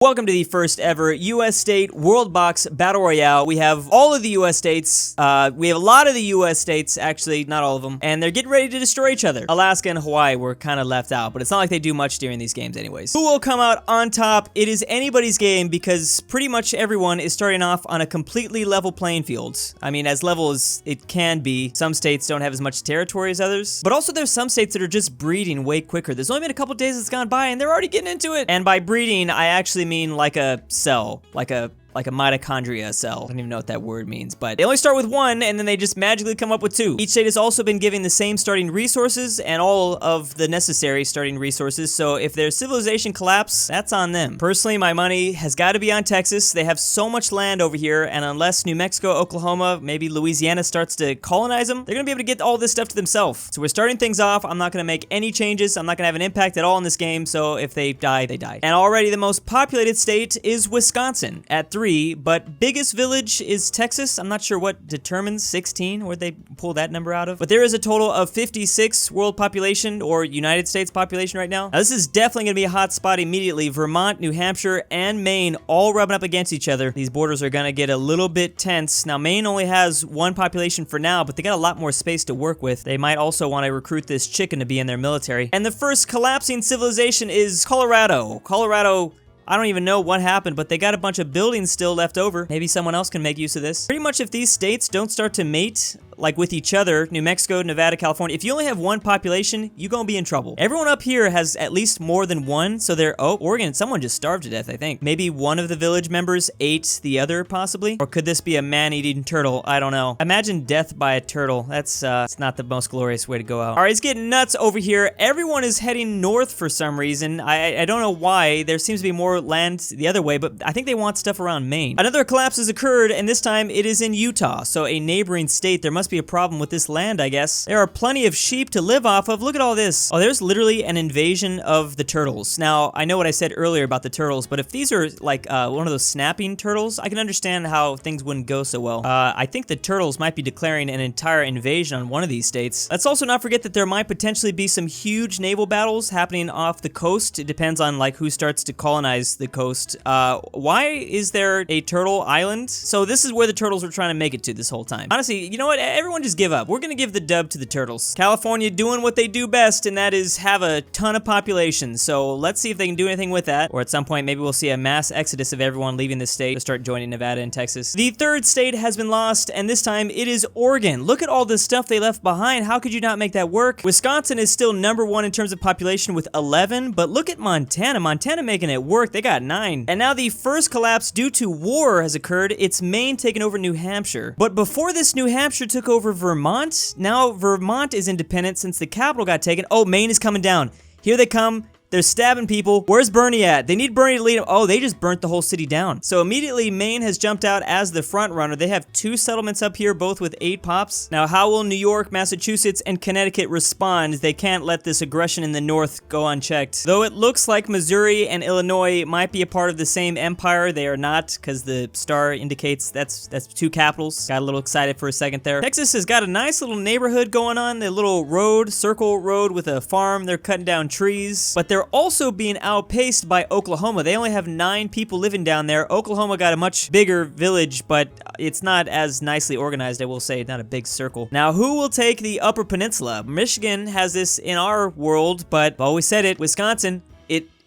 Welcome to the first ever U.S. State Worldbox Battle Royale. We have all of the U.S. states. We have a lot of the U.S. states, actually, not all of them, and they're getting ready to destroy each other. Alaska and Hawaii were kind of left out, but it's not like they do much during these games anyways. Who will come out on top? It is anybody's game because pretty much everyone is starting off on a completely level playing field. I mean, as level as it can be. Some states don't have as much territory as others, but also there's some states that are just breeding way quicker. There's only been a couple days that's gone by and they're already getting into it. And by breeding, I actually mean like a cell, like a mitochondria cell. I don't even know what that word means, but they only start with one and then they just magically come up with two. Each state has also been given the same starting resources and all of the necessary starting resources, so if their civilization collapse, that's on them. Personally, my money has got to be on Texas. They have so much land over here, and unless New Mexico, Oklahoma, maybe Louisiana starts to colonize them, they're gonna be able to get all this stuff to themselves. So we're starting things off. I'm not gonna make any changes. I'm not gonna have an impact at all in this game, so if they die, they die. And already the most populated state is Wisconsin at 3, but biggest village is Texas. I'm not sure what determines 16, where'd they pull that number out of. But there is a total of 56 world population, or United States population right now. Now this is definitely gonna be a hot spot immediately. Vermont, New Hampshire, and Maine all rubbing up against each other. These borders are gonna get a little bit tense. Now Maine only has one population for now, but they got a lot more space to work with. They might also want to recruit this chicken to be in their military. And the first collapsing civilization is Colorado. Colorado, I don't even know what happened, but they got a bunch of buildings still left over. Maybe someone else can make use of this. Pretty much if these states don't start to mate, like with each other, New Mexico, Nevada, California, if you only have one population, you're gonna be in trouble. Everyone up here has at least more than one, so they're, oh, Oregon, someone just starved to death, I think. Maybe one of the village members ate the other, possibly? Or could this be a man-eating turtle? I don't know. Imagine death by a turtle. That's, it's not the most glorious way to go out. All right, it's getting nuts over here. Everyone is heading north for some reason. I don't know why. There seems to be more land the other way, but I think they want stuff around Maine. Another collapse has occurred, and this time it is in Utah, so a neighboring state. There must be a problem with this land, I guess. There are plenty of sheep to live off of. Look at all this. Oh, there's literally an invasion of the turtles. Now, I know what I said earlier about the turtles, but if these are like one of those snapping turtles, I can understand how things wouldn't go so well. I think the turtles might be declaring an entire invasion on one of these states. Let's also not forget that there might potentially be some huge naval battles happening off the coast. It depends on like who starts to colonize the coast. Why is there a turtle island? So this is where the turtles were trying to make it to this whole time. Honestly, you know what? Everyone just give up. We're gonna give the dub to the turtles. California doing what they do best, and that is have a ton of population. So let's see if they can do anything with that. Or at some point, maybe we'll see a mass exodus of everyone leaving the state to start joining Nevada and Texas. The third state has been lost, and this time it is Oregon. Look at all the stuff they left behind. How could you not make that work? Wisconsin is still #1 in terms of population with 11, but look at Montana. Montana making it work. They got 9. And now the first collapse due to war has occurred. It's Maine taking over New Hampshire. But before this, New Hampshire took over Vermont. Now Vermont is independent since the capital got taken. Oh, Maine is coming down. Here they come. They're stabbing people. Where's Bernie at? They need Bernie to lead them. Oh, they just burnt the whole city down. So immediately, Maine has jumped out as the front runner. They have 2 settlements up here, both with 8 pops. Now, how will New York, Massachusetts, and Connecticut respond? They can't let this aggression in the north go unchecked. Though it looks like Missouri and Illinois might be a part of the same empire, they are not, because the star indicates that's 2 capitals. Got a little excited for a second there. Texas has got a nice little neighborhood going on. The little road, circle road with a farm. They're cutting down trees, but they're also being outpaced by Oklahoma. They only have 9 people living down there. Oklahoma got a much bigger village, but it's not as nicely organized, I will say. Not a big circle. Now, who will take the Upper Peninsula? Michigan has this in our world, but I've always said it, Wisconsin.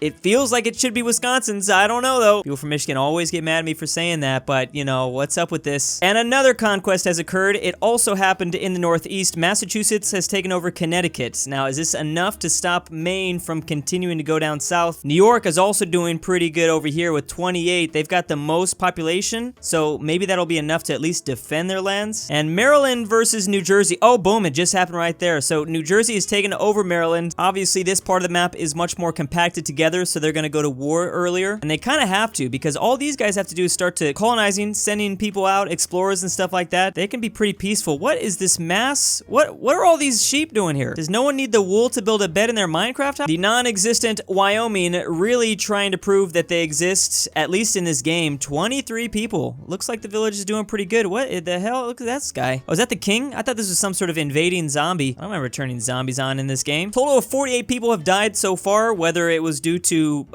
It feels like it should be Wisconsin's. I don't know, though. People from Michigan always get mad at me for saying that, but, you know, what's up with this? And another conquest has occurred. It also happened in the Northeast. Massachusetts has taken over Connecticut. Now, is this enough to stop Maine from continuing to go down south? New York is also doing pretty good over here with 28. They've got the most population, so maybe that'll be enough to at least defend their lands. And Maryland versus New Jersey. Oh, boom, it just happened right there. So New Jersey has taken over Maryland. Obviously, this part of the map is much more compacted together, so they're gonna go to war earlier, and they kind of have to, because all these guys have to do is start to colonizing, sending people out, explorers and stuff like that. They can be pretty peaceful. What is this mass? What are all these sheep doing here? Does no one need the wool to build a bed in their Minecraft house? The non-existent Wyoming really trying to prove that they exist, at least in this game. 23 people. Looks like the village is doing pretty good. What the hell? Look at that guy. Oh, is that the king? I thought this was some sort of invading zombie. I don't remember turning zombies on in this game. Total of 48 people have died so far, whether it was due to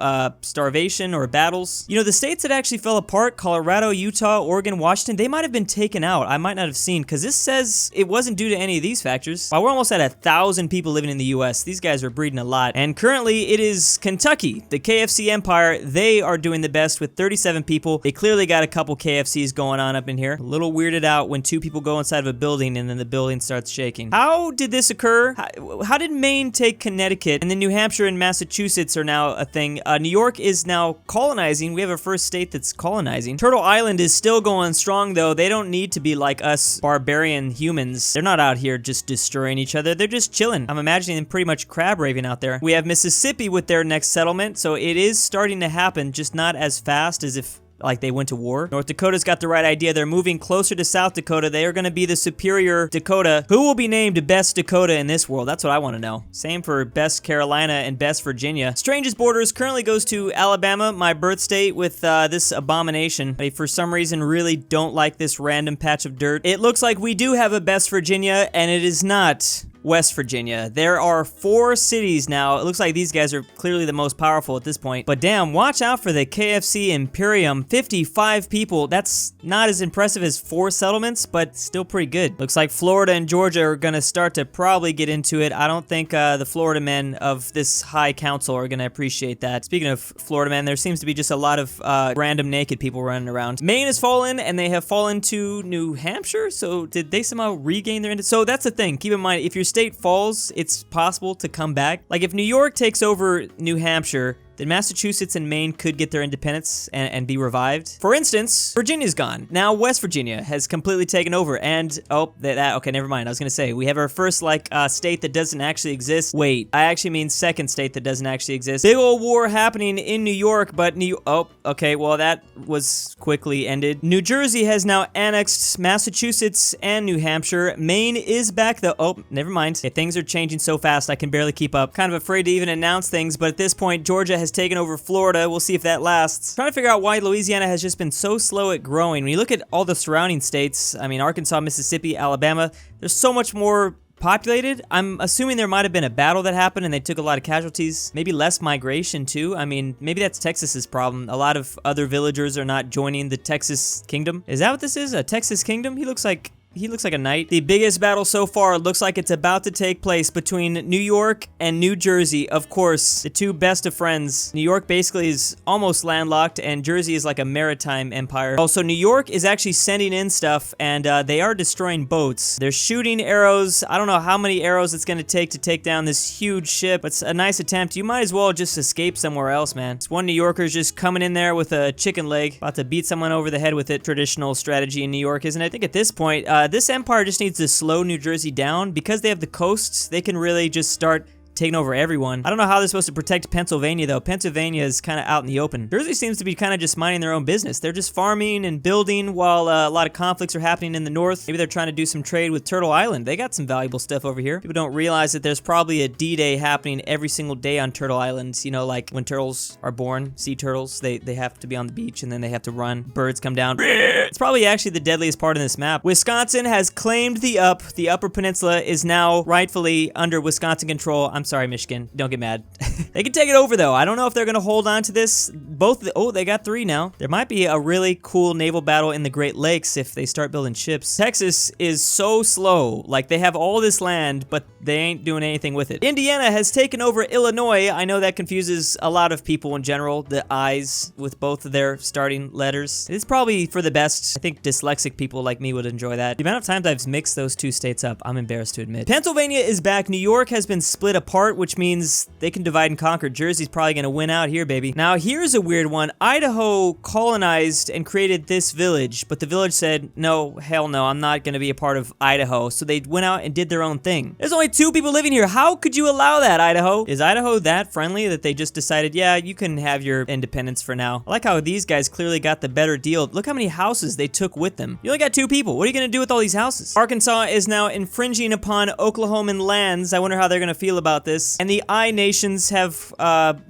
starvation or battles. You know, the states that actually fell apart, Colorado, Utah, Oregon, Washington, they might have been taken out. I might not have seen, because this says it wasn't due to any of these factors. Wow, we're almost at 1,000 people living in the US. These guys are breeding a lot. And currently it is Kentucky, the KFC empire. They are doing the best with 37 people. They clearly got a couple KFCs going on up in here. A little weirded out when 2 people go inside of a building and then the building starts shaking. How did this occur? How did Maine take Connecticut? And then New Hampshire and Massachusetts are now a thing. New York is now colonizing. We have a first state that's colonizing. Turtle Island is still going strong though. They don't need to be like us barbarian humans. They're not out here just destroying each other. They're just chilling. I'm imagining them pretty much crab raving out there. We have Mississippi with their next settlement, so it is starting to happen, just not as fast as if like they went to war. North Dakota's got the right idea. They're moving closer to South Dakota. They are going to be the superior Dakota. Who will be named best Dakota in this world? That's what I want to know. Same for best Carolina and best Virginia. Strangest borders currently goes to Alabama, my birth state, with this abomination. I, for some reason, really don't like this random patch of dirt. It looks like we do have a best Virginia, and it is not West Virginia. There are 4 cities now. It looks like these guys are clearly the most powerful at this point. But damn, watch out for the KFC Imperium. 55 people. That's not as impressive as 4 settlements, but still pretty good. Looks like Florida and Georgia are gonna start to probably get into it. I don't think the Florida men of this high council are gonna appreciate that. Speaking of Florida men, there seems to be just a lot of random naked people running around. Maine has fallen, and they have fallen to New Hampshire. So did they somehow regain their independence? So that's the thing. Keep in mind, if your state falls, it's possible to come back. Like if New York takes over New Hampshire, then Massachusetts and Maine could get their independence and be revived. For instance, Virginia's gone. Now West Virginia has completely taken over, and oh, okay, never mind. I was gonna say, we have our first state that doesn't actually exist. Wait, I actually mean second state that doesn't actually exist. Big old war happening in New York, but oh, okay, well that was quickly ended. New Jersey has now annexed Massachusetts and New Hampshire. Maine is back though. Oh, never mind. Okay, things are changing so fast I can barely keep up. Kind of afraid to even announce things, but at this point, Georgia has taken over Florida. We'll see if that lasts. Trying to figure out why Louisiana has just been so slow at growing. When you look at all the surrounding states, I mean, Arkansas, Mississippi, Alabama, there's so much more populated. I'm assuming there might have been a battle that happened and they took a lot of casualties. Maybe less migration too. I mean, maybe that's Texas's problem. A lot of other villagers are not joining the Texas kingdom. Is that what this is? A Texas kingdom? He looks like a knight. The biggest battle so far looks like it's about to take place between New York and New Jersey. Of course, the 2 best of friends. New York basically is almost landlocked, and Jersey is like a maritime empire. Also, New York is actually sending in stuff, and they are destroying boats. They're shooting arrows. I don't know how many arrows it's going to take down this huge ship. It's a nice attempt. You might as well just escape somewhere else, man. This one New Yorker's just coming in there with a chicken leg, about to beat someone over the head with it. Traditional strategy in New York, isn't it? I think at this point, this empire just needs to slow New Jersey down. Because they have the coasts, they can really just start taking over everyone. I don't know how they're supposed to protect Pennsylvania, though. Pennsylvania is kind of out in the open. Jersey seems to be kind of just minding their own business. They're just farming and building while a lot of conflicts are happening in the north. Maybe they're trying to do some trade with Turtle Island. They got some valuable stuff over here. People don't realize that there's probably a D-Day happening every single day on Turtle Island. You know, like when turtles are born, sea turtles, they have to be on the beach and then they have to run. Birds come down. It's probably actually the deadliest part of this map. Wisconsin has claimed the Upper Peninsula is now rightfully under Wisconsin control. I'm sorry, Michigan. Don't get mad. They can take it over, though. I don't know if they're going to hold on to this. Oh, they got 3 now. There might be a really cool naval battle in the Great Lakes if they start building ships. Texas is so slow. Like, they have all this land, but they ain't doing anything with it. Indiana has taken over Illinois. I know that confuses a lot of people in general, the I's with both of their starting letters. It's probably for the best. I think dyslexic people like me would enjoy that. The amount of times I've mixed those 2 states up, I'm embarrassed to admit. Pennsylvania is back. New York has been split apart, which means they can divide and conquer. Jersey's probably gonna win out here, baby. Now, here's a weird one. Idaho colonized and created this village, but the village said, no, hell no, I'm not gonna be a part of Idaho. So they went out and did their own thing. There's only 2 people living here. How could you allow that, Idaho? Is Idaho that friendly that they just decided, yeah, you can have your independence for now? I like how these guys clearly got the better deal. Look how many houses they took with them. You only got 2 people. What are you gonna do with all these houses? Arkansas is now infringing upon Oklahoman lands. I wonder how they're gonna feel about this. And the I nations have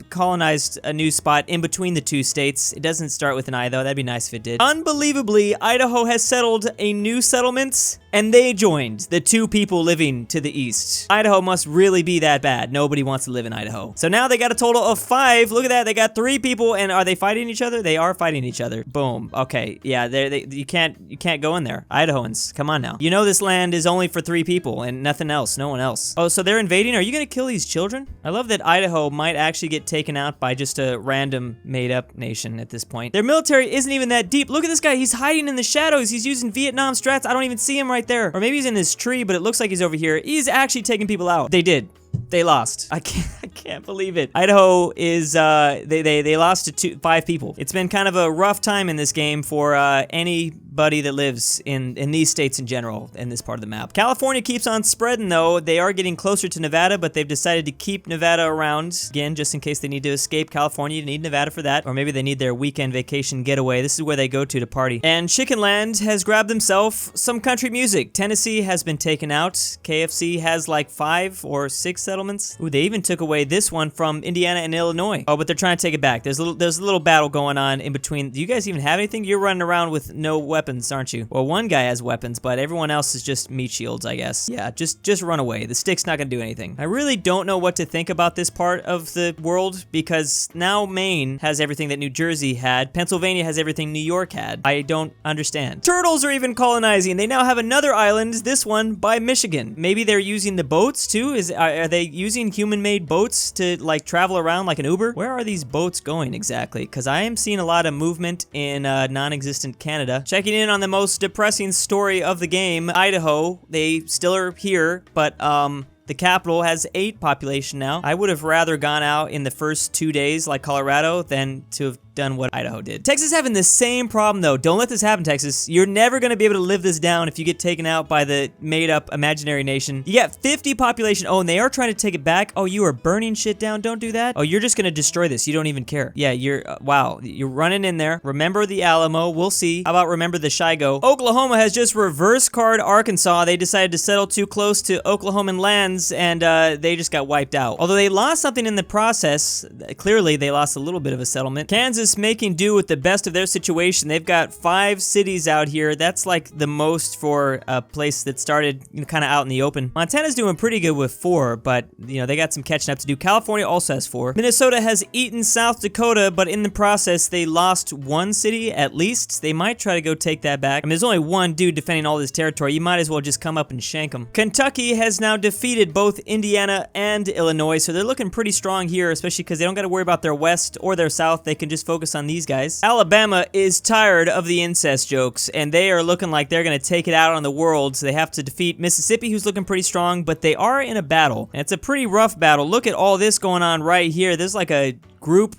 colonized a new spot in between the 2 states. It doesn't start with an I, though. That'd be nice if it did. Unbelievably, Idaho has settled a new settlement, and they joined the 2 people living to the east. Idaho must really be that bad. Nobody wants to live in Idaho. So now they got a total of 5. Look at that. They got 3 people, and are they fighting each other? They are fighting each other. Boom. Okay. Yeah, you can't go in there. Idahoans, come on now. You know this land is only for 3 people and nothing else. No one else. Oh, so they're invading? Are you gonna kill these children? I love that Idaho might actually get taken out by just a random made-up nation at this point. Their military isn't even that deep. Look at this guy. He's hiding in the shadows. He's using Vietnam strats. I don't even see him right there. Or maybe he's in this tree, but it looks like he's over here. He's actually taking people out. They did. They lost. I can't believe it. Idaho is, they lost to 5 people. It's been kind of a rough time in this game for anybody that lives in these states in general, in this part of the map. California keeps on spreading though. They are getting closer to Nevada, but they've decided to keep Nevada around, again, just in case they need to escape California. You need Nevada for that, or maybe they need their weekend vacation getaway. This is where they go to party. And Chicken Land has grabbed themselves some country music. Tennessee has been taken out. KFC has like 5 or 6 settlements. Ooh, they even took away this one from Indiana and Illinois. Oh, but they're trying to take it back. There's a little battle going on in between. Do you guys even have anything? You're running around with no weapons, aren't you? Well, one guy has weapons, but everyone else is just meat shields, I guess. Yeah, just run away. The stick's not gonna do anything. I really don't know what to think about this part of the world, because now Maine has everything that New Jersey had. Pennsylvania has everything New York had. I don't understand. Turtles are even colonizing. They now have another island, this one by Michigan. Maybe they're using the boats too? Are they using human-made boats to like travel around like an Uber? Where are these boats going exactly? Because I am seeing a lot of movement in non-existent Canada. Checking in on the most depressing story of the game, Idaho. They still are here, but the capital has 8 population now. I would have rather gone out in the first 2 days like Colorado than to have done what Idaho did. Texas having the same problem though. Don't let this happen, Texas. You're never gonna be able to live this down if you get taken out by the made-up imaginary nation. You got 50 population. Oh, and they are trying to take it back. Oh, you are burning shit down. Don't do that. Oh, you're just gonna destroy this. You don't even care. Yeah, you're, wow. You're running in there. Remember the Alamo. We'll see. How about remember the Shigo? Oklahoma has just reverse card Arkansas. They decided to settle too close to Oklahoman lands, and they just got wiped out. Although they lost something in the process. Clearly, they lost a little bit of a settlement. Kansas making do with the best of their situation. They've got 5 cities out here. That's like the most for a place that started kind of out in the open. Montana's doing pretty good with 4, but you know, they got some catching up to do. California also has 4. Minnesota has eaten South Dakota, but in the process, they lost 1 city at least. They might try to go take that back. I mean, there's only 1 dude defending all this territory. You might as well just come up and shank him. Kentucky has now defeated both Indiana and Illinois, so they're looking pretty strong here, especially because they don't got to worry about their west or their south. They can just focus on these guys. Alabama is tired of the incest jokes, and they are looking like they're gonna take it out on the world, so they have to defeat Mississippi, who's looking pretty strong, but they are in a battle, and it's a pretty rough battle. Look at all this going on right here. There's like a group,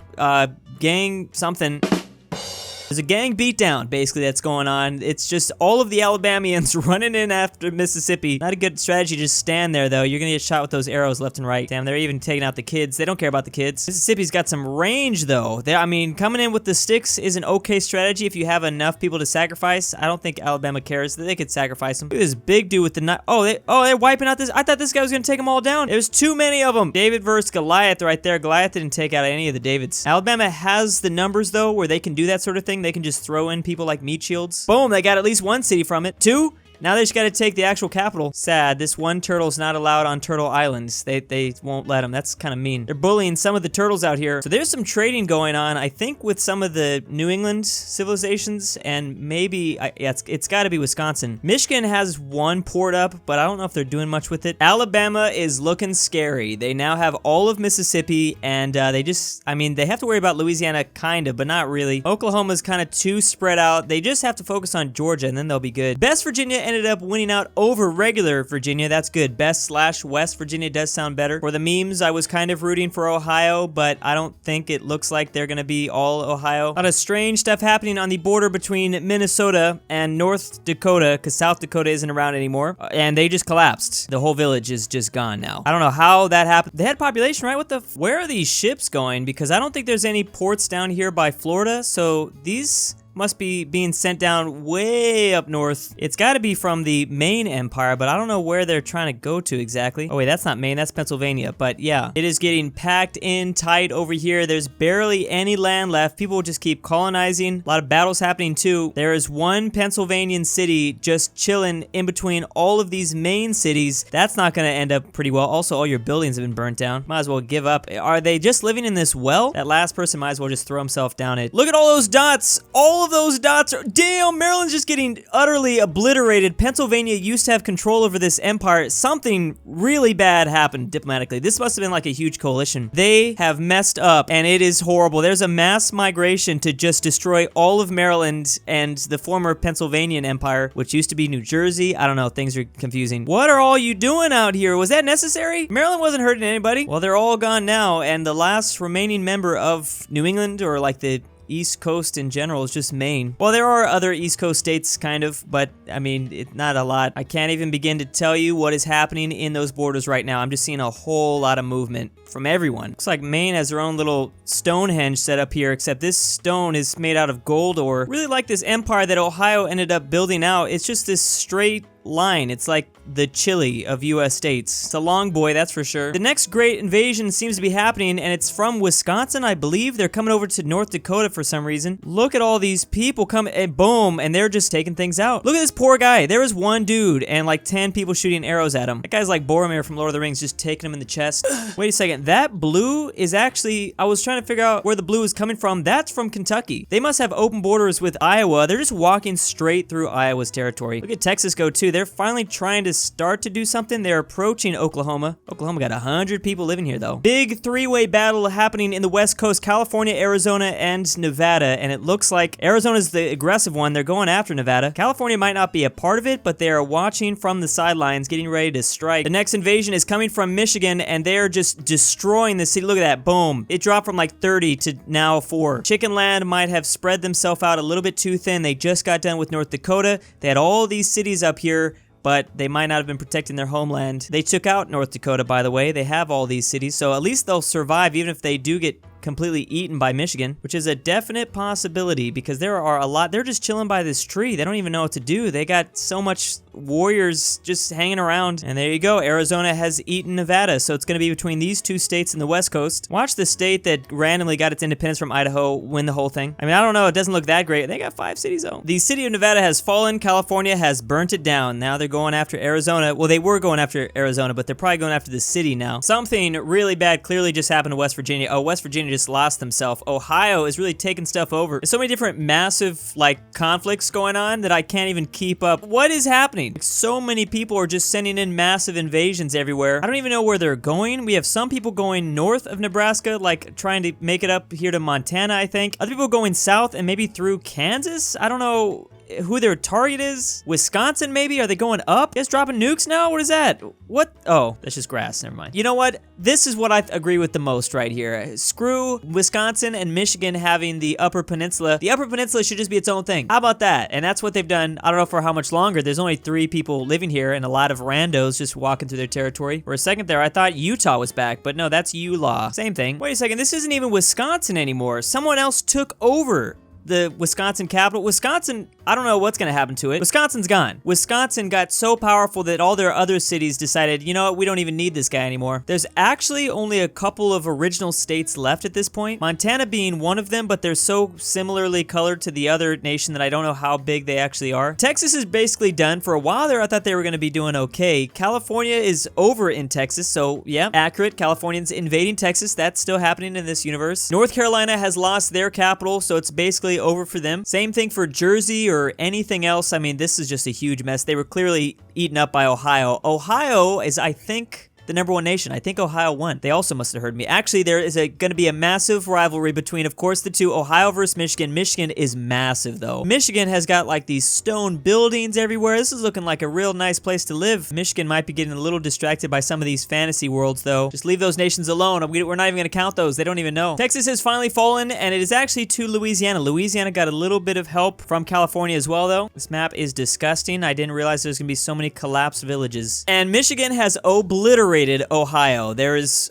gang something. There's a gang beatdown, basically, that's going on. It's just all of the Alabamians running in after Mississippi. Not a good strategy to just stand there, though. You're gonna get shot with those arrows left and right. Damn, they're even taking out the kids. They don't care about the kids. Mississippi's got some range, though. I mean, coming in with the sticks is an okay strategy if you have enough people to sacrifice. I don't think Alabama cares. They could sacrifice them. Look at this big dude with the knife. Oh, they're wiping out this. I thought this guy was gonna take them all down. There's too many of them. David versus Goliath right there. Goliath didn't take out any of the Davids. Alabama has the numbers, though, where they can do that sort of thing. They can just throw in people like meat shields. Boom, they got at least 1 city from it. 2? Now they just gotta take the actual capital. Sad, this one turtle's not allowed on Turtle Islands. They won't let him. That's kind of mean. They're bullying some of the turtles out here. So there's some trading going on, I think, with some of the New England civilizations, and maybe, yeah, it's gotta be Wisconsin. Michigan has 1 port up, but I don't know if they're doing much with it. Alabama is looking scary. They now have all of Mississippi, and they just, I mean, they have to worry about Louisiana, kind of, but not really. Oklahoma's kind of too spread out. They just have to focus on Georgia, and then they'll be good. Best Virginia ended up winning out over regular Virginia. That's good. Best/West Virginia does sound better. For the memes, I was kind of rooting for Ohio, but I don't think it looks like they're gonna be all Ohio. A lot of strange stuff happening on the border between Minnesota and North Dakota, because South Dakota isn't around anymore, and they just collapsed. The whole village is just gone now. I don't know how that happened. They had population, right? Where are these ships going? Because I don't think there's any ports down here by Florida, so these must be being sent down way up north. It's got to be from the Maine Empire, but I don't know where they're trying to go to exactly. Oh wait, that's not Maine, that's Pennsylvania. But yeah, it is getting packed in tight over here. There's barely any land left. People just keep colonizing. A lot of battles happening too. There is one Pennsylvanian city just chilling in between all of these Maine cities. That's not going to end up pretty well. Also, all your buildings have been burnt down. Might as well give up. Are they just living in this well? That last person might as well just throw himself down it. Look at all those dots. All of those dots are... Damn, Maryland's just getting utterly obliterated. Pennsylvania used to have control over this empire. Something really bad happened diplomatically. This must have been like a huge coalition. They have messed up, and it is horrible. There's a mass migration to just destroy all of Maryland and the former Pennsylvanian Empire, which used to be New Jersey. I don't know. Things are confusing. What are all you doing out here? Was that necessary? Maryland wasn't hurting anybody. Well, they're all gone now, and the last remaining member of New England, or like the East Coast in general, is just Maine. Well, there are other East Coast states, kind of, but I mean, not a lot. I can't even begin to tell you what is happening in those borders right now. I'm just seeing a whole lot of movement from everyone. Looks like Maine has their own little Stonehenge set up here, except this stone is made out of gold ore. Really like this empire that Ohio ended up building out. It's just this straight line. It's like the Chile of US states. It's a long boy, that's for sure. The next great invasion seems to be happening, and it's from Wisconsin, I believe. They're coming over to North Dakota for some reason. Look at all these people coming, and boom, and they're just taking things out. Look at this poor guy. There was one dude and like 10 people shooting arrows at him. That guy's like Boromir from Lord of the Rings, just taking him in the chest. Wait a second. That blue is actually, I was trying to figure out where the blue is coming from. That's from Kentucky. They must have open borders with Iowa. They're just walking straight through Iowa's territory. Look at Texas go too. They're finally trying to start to do something. They're approaching Oklahoma. Oklahoma got 100 people living here though. Big three-way battle happening in the West Coast, California, Arizona, and Nevada. And it looks like Arizona's the aggressive one. They're going after Nevada. California might not be a part of it, but they are watching from the sidelines, getting ready to strike. The next invasion is coming from Michigan, and they're just destroying the city. Look at that. Boom. It dropped from like 30 to now 4. Chicken Land might have spread themselves out a little bit too thin. They just got done with North Dakota. They had all these cities up here, but they might not have been protecting their homeland. They took out North Dakota, by the way. They have all these cities, so at least they'll survive even if they do get completely eaten by Michigan, which is a definite possibility because there are a lot. They're just chilling by this tree. They don't even know what to do. They got so much warriors just hanging around. And there you go. Arizona has eaten Nevada, so it's going to be between these two states in the West Coast. Watch the state that randomly got its independence from Idaho win the whole thing. I mean, I don't know. It doesn't look that great. They got 5 cities though. The city of Nevada has fallen. California has burnt it down. Now they're going after Arizona. Well, they were going after Arizona, but they're probably going after the city now. Something really bad clearly just happened to West Virginia. Oh, West Virginia just lost themselves. Ohio is really taking stuff over. There's so many different massive like conflicts going on that I can't even keep up. What is happening? Like, so many people are just sending in massive invasions everywhere. I don't even know where they're going. We have some people going north of Nebraska, like trying to make it up here to Montana, I think. Other people going south and maybe through Kansas. I don't know who their target is. Wisconsin, maybe? Are they going up? You guys dropping nukes now? What is that? What? Oh, that's just grass. Never mind. You know what? This is what I agree with the most right here. Screw Wisconsin and Michigan having the Upper Peninsula. The Upper Peninsula should just be its own thing. How about that? And that's what they've done. I don't know for how much longer. There's only 3 people living here and a lot of randos just walking through their territory. For a second there, I thought Utah was back, but no, that's ULaw. Same thing. Wait a second. This isn't even Wisconsin anymore. Someone else took over the Wisconsin capital. Wisconsin, I don't know what's going to happen to it. Wisconsin's gone. Wisconsin got so powerful that all their other cities decided, you know what, we don't even need this guy anymore. There's actually only a couple of original states left at this point. Montana being one of them, but they're so similarly colored to the other nation that I don't know how big they actually are. Texas is basically done. For a while there, I thought they were going to be doing okay. California is over in Texas, so yeah, accurate. Californians invading Texas. That's still happening in this universe. North Carolina has lost their capital, so it's basically over for them. Same thing for Jersey or anything else. I mean, this is just a huge mess. They were clearly eaten up by Ohio. Ohio is, I think, the #1 nation. I think Ohio won. They also must have heard me. Actually, there is going to be a massive rivalry between, of course, the two, Ohio versus Michigan. Michigan is massive, though. Michigan has got like these stone buildings everywhere. This is looking like a real nice place to live. Michigan might be getting a little distracted by some of these fantasy worlds, though. Just leave those nations alone. We're not even going to count those. They don't even know. Texas has finally fallen, and it is actually to Louisiana. Louisiana got a little bit of help from California as well, though. This map is disgusting. I didn't realize there's going to be so many collapsed villages. And Michigan has obliterated obliterated Ohio. There's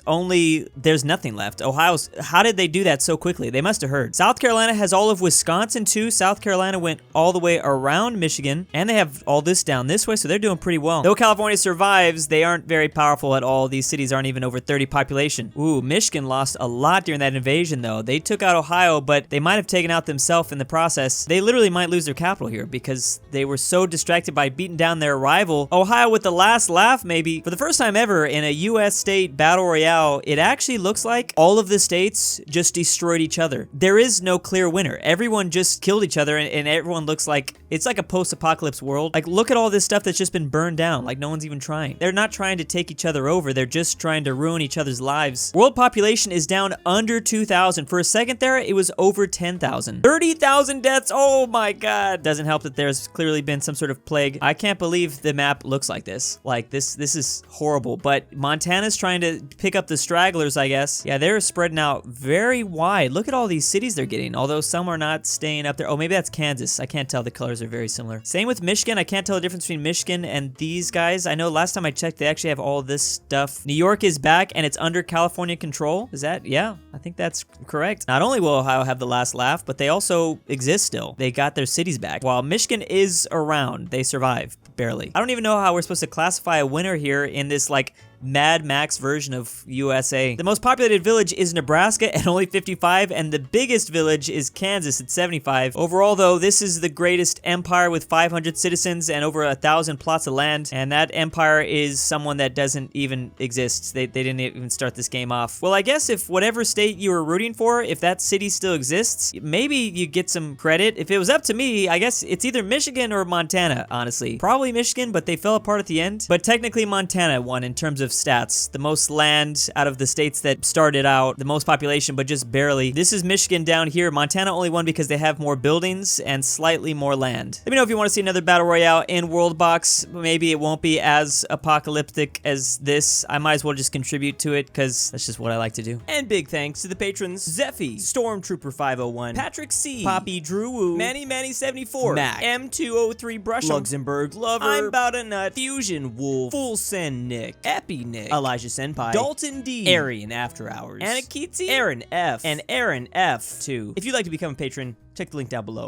nothing left. How did they do that so quickly? They must have heard. South Carolina has all of Wisconsin too. South Carolina went all the way around Michigan, and they have all this down this way, so they're doing pretty well. Though California survives, they aren't very powerful at all. These cities aren't even over 30 population. Ooh, Michigan lost a lot during that invasion though. They took out Ohio, but they might have taken out themselves in the process. They literally might lose their capital here because they were so distracted by beating down their rival. Ohio with the last laugh, maybe. For the first time ever in a U.S. state battle royale, it actually looks like all of the states just destroyed each other. There is no clear winner. Everyone just killed each other, and everyone looks like it's like a post-apocalypse world. Like, look at all this stuff that's just been burned down. Like, no one's even trying. They're not trying to take each other over. They're just trying to ruin each other's lives. World population is down under 2,000. For a second there, it was over 10,000. 30,000 deaths. Oh my God. Doesn't help that there's clearly been some sort of plague. I can't believe the map looks like this. Like, this is horrible. But Montana's trying to pick up the stragglers, I guess. Yeah, they're spreading out very wide. Look at all these cities they're getting, although some are not staying up there. Oh, maybe that's Kansas. I can't tell. The colors are very similar. Same with Michigan. I can't tell the difference between Michigan and these guys. I know last time I checked, they actually have all this stuff. New York is back and it's under California control. Is that? Yeah, I think that's correct. Not only will Ohio have the last laugh, but they also exist still. They got their cities back. While Michigan is around, they survive barely. I don't even know how we're supposed to classify a winner here in this like Mad Max version of USA. The most populated village is Nebraska at only 55, and the biggest village is Kansas at 75. Overall, though, this is the greatest empire with 500 citizens and over 1,000 plots of land, and that empire is someone that doesn't even exist. They didn't even start this game off. Well, I guess if whatever state you were rooting for, if that city still exists, maybe you get some credit. If it was up to me, I guess it's either Michigan or Montana, honestly. Probably Michigan, but they fell apart at the end. But technically Montana won in terms of stats. The most land out of the states that started out, the most population, but just barely. This is Michigan down here. Montana only won because they have more buildings and slightly more land. Let me know if you want to see another battle royale in Worldbox. Maybe it won't be as apocalyptic as this. I might as well just contribute to it because that's just what I like to do. And big thanks to the patrons: Zeffy, Stormtrooper 501, Patrick C, Poppy, DruuuWu, Manny 74, Mac, M203 Brusham, Luxembourg Lover, I'm About a Nut, Fusion Wolf, Full Send Nick, Epi Nick, Elijah Senpai, Dalton D, Arian After Hours, Anakitsi, Aaron F, and Aaron F2. If you'd like to become a patron, check the link down below.